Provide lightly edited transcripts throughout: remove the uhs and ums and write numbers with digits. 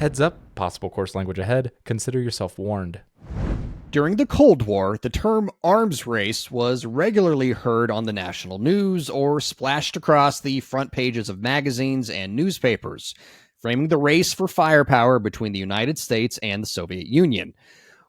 Heads up, possible course language ahead. Consider yourself warned. During the Cold War, the term arms race was regularly heard on the national news or splashed across the front pages of magazines and newspapers, framing the race for firepower between the United States and the Soviet Union.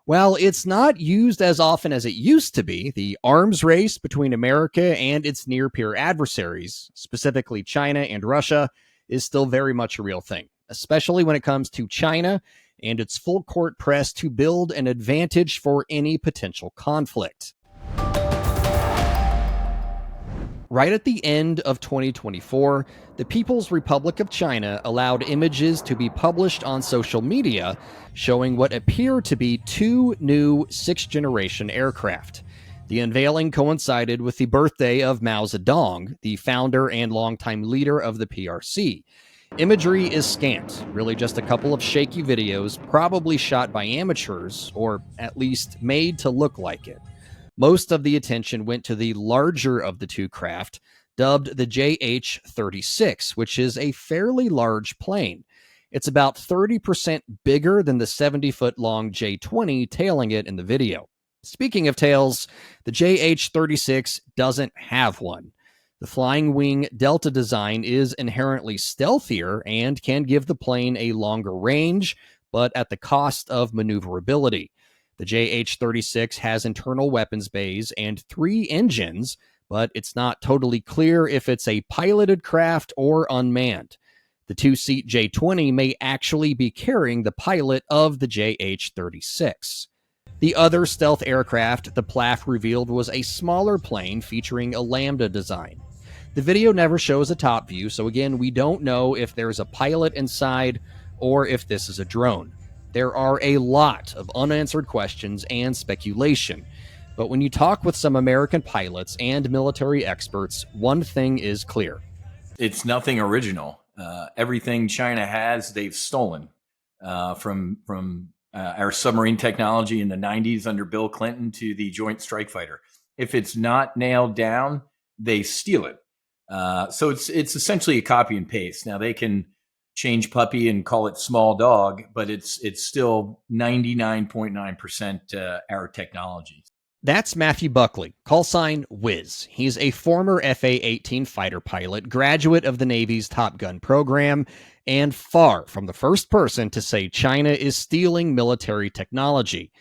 While it's not used as often as it used to be, the arms race between America and its near-peer adversaries, specifically China and Russia, is still very much a real thing, especially when it comes to China and its full-court press to build an advantage for any potential conflict. Right at the end of 2024, the People's Republic of China allowed images to be published on social media showing what appear to be two new sixth-generation aircraft. The unveiling coincided with the birthday of Mao Zedong, the founder and longtime leader of the PRC. Imagery is scant, really just a couple of shaky videos, probably shot by amateurs, or at least made to look like it. Most of the attention went to the larger of the two craft, dubbed the JH-36, which is a fairly large plane. It's about 30% bigger than the 70-foot-long J-20 tailing it in the video. Speaking of tails, the JH-36 doesn't have one. The flying wing delta design is inherently stealthier and can give the plane a longer range, but at the cost of maneuverability. The JH-36 has internal weapons bays and 3 engines, but it's not totally clear if it's a piloted craft or unmanned. The 2-seat J-20 may actually be carrying the pilot of the JH-36. The other stealth aircraft the PLAF revealed was a smaller plane featuring a Lambda design. The video never shows a top view, so again, we don't know if there's a pilot inside or if this is a drone. There are a lot of unanswered questions and speculation, but when you talk with some American pilots and military experts, one thing is clear. It's nothing original. Everything China has, they've stolen from our submarine technology in the 90s under Bill Clinton to the Joint Strike Fighter. If it's not nailed down, they steal it. So it's essentially a copy and paste. Now they can change puppy and call it small dog, but it's still 99.9% our technology. That's Matthew Buckley, call sign Wiz. He's a former FA-18 fighter pilot, graduate of the Navy's Top Gun program, and far from the first person to say China is stealing military technology.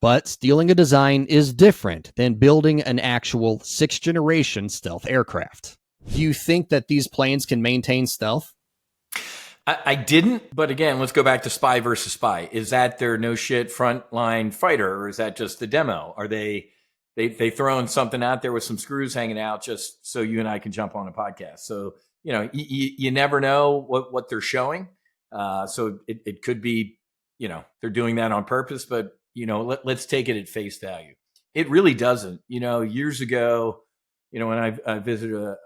But stealing a design is different than building an actual sixth-generation stealth aircraft. Do you think that these planes can maintain stealth? I didn't, but again, let's go back to spy versus spy. Is that their no shit frontline fighter, or is that just the demo? Are they throwing something out there with some screws hanging out just so you and I can jump on a podcast? So, you know, you never know what they're showing. So it could be, you know, they're doing that on purpose, but, you know, let's take it at face value. It really doesn't. You know, years ago, you know, when I visited a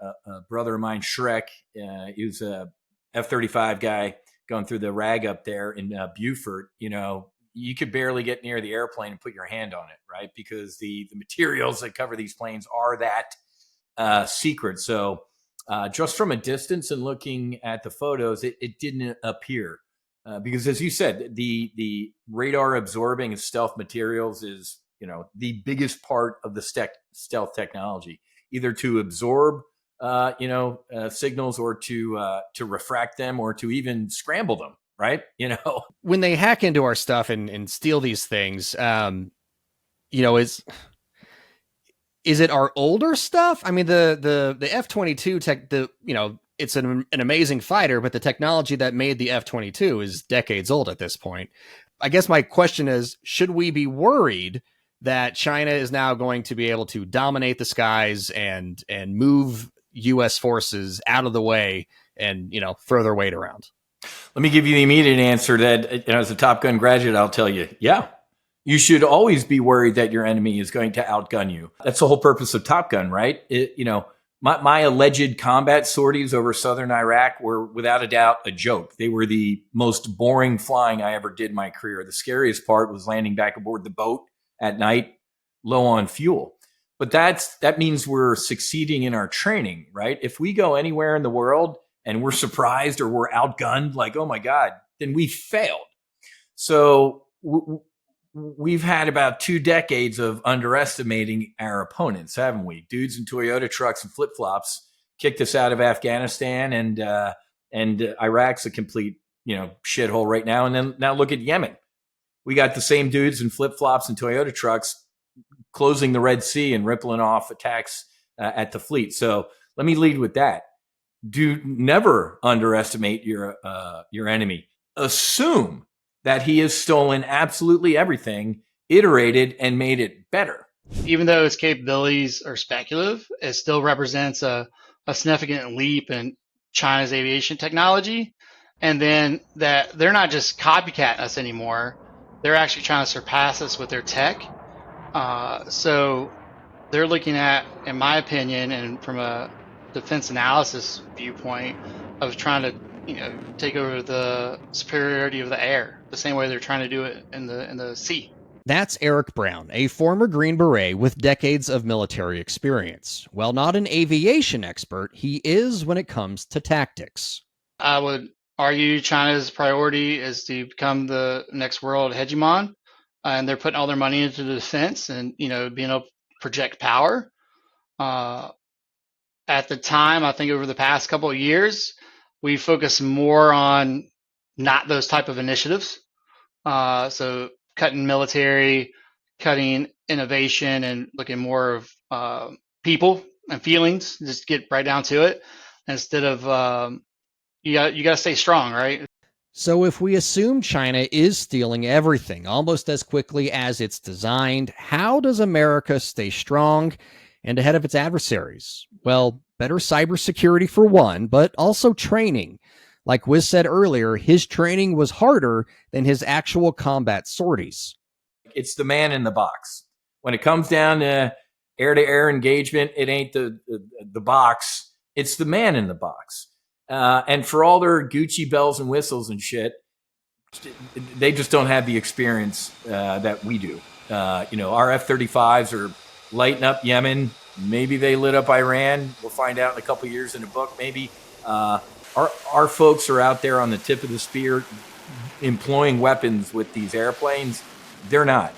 brother of mine, Shrek, he was a F-35 guy going through the rag up there in Beaufort, you know, you could barely get near the airplane and put your hand on it, right? Because the materials that cover these planes are that secret. So just from a distance and looking at the photos, it didn't appear. Because as you said, the radar absorbing of stealth materials is, you know, the biggest part of the stealth technology, either to absorb signals or to refract them or to even scramble them, right? You know, when they hack into our stuff and steal these things, you know, is it our older stuff? I mean, the F-22 tech, you know, it's an amazing fighter, but the technology that made the F-22 is decades old at this point. I guess my question is, should we be worried that China is now going to be able to dominate the skies and move U.S. forces out of the way and, you know, throw their weight around? Let me give you the immediate answer that, you know, as a Top Gun graduate, I'll tell you, yeah, you should always be worried that your enemy is going to outgun you. That's the whole purpose of Top Gun, right? You know, my alleged combat sorties over southern Iraq were without a doubt a joke. They were the most boring flying I ever did in my career. The scariest part was landing back aboard the boat at night, low on fuel. But that means we're succeeding in our training, right? If we go anywhere in the world and we're surprised or we're outgunned, like, oh my God, then we failed. So we've had about 2 decades of underestimating our opponents, haven't we? Dudes in Toyota trucks and flip flops kicked us out of Afghanistan, and Iraq's a complete shithole right now. And then now look at Yemen. We got the same dudes in flip flops and Toyota trucks closing the Red Sea and rippling off attacks at the fleet. So let me lead with that. Do never underestimate your enemy. Assume that he has stolen absolutely everything, iterated, and made it better. Even though its capabilities are speculative, it still represents a significant leap in China's aviation technology. And then that they're not just copycatting us anymore, they're actually trying to surpass us with their tech. So they're looking at, in my opinion, and from a defense analysis viewpoint, of trying to take over the superiority of the air, the same way they're trying to do it in the sea. That's Eric Brown, a former Green Beret with decades of military experience. While not an aviation expert, he is when it comes to tactics. I would argue China's priority is to become the next world hegemon, and they're putting all their money into the defense and being able to project power. At the time, I think over the past couple of years, we focus more on not those type of initiatives. So cutting military, cutting innovation, and looking more of people and feelings. Just get right down to it, instead of you got to stay strong, right? So if we assume China is stealing everything almost as quickly as it's designed, how does America stay strong and ahead of its adversaries? Well, better cybersecurity for one, but also training. Like Wiz said earlier, his training was harder than his actual combat sorties. It's the man in the box. When it comes down to air-to-air engagement, it ain't the box. It's the man in the box. And for all their Gucci bells and whistles and shit, they just don't have the experience that we do. Our F-35s are lighting up Yemen. Maybe they lit up Iran. We'll find out in a couple years in a book. Maybe our folks are out there on the tip of the spear employing weapons with these airplanes. They're not.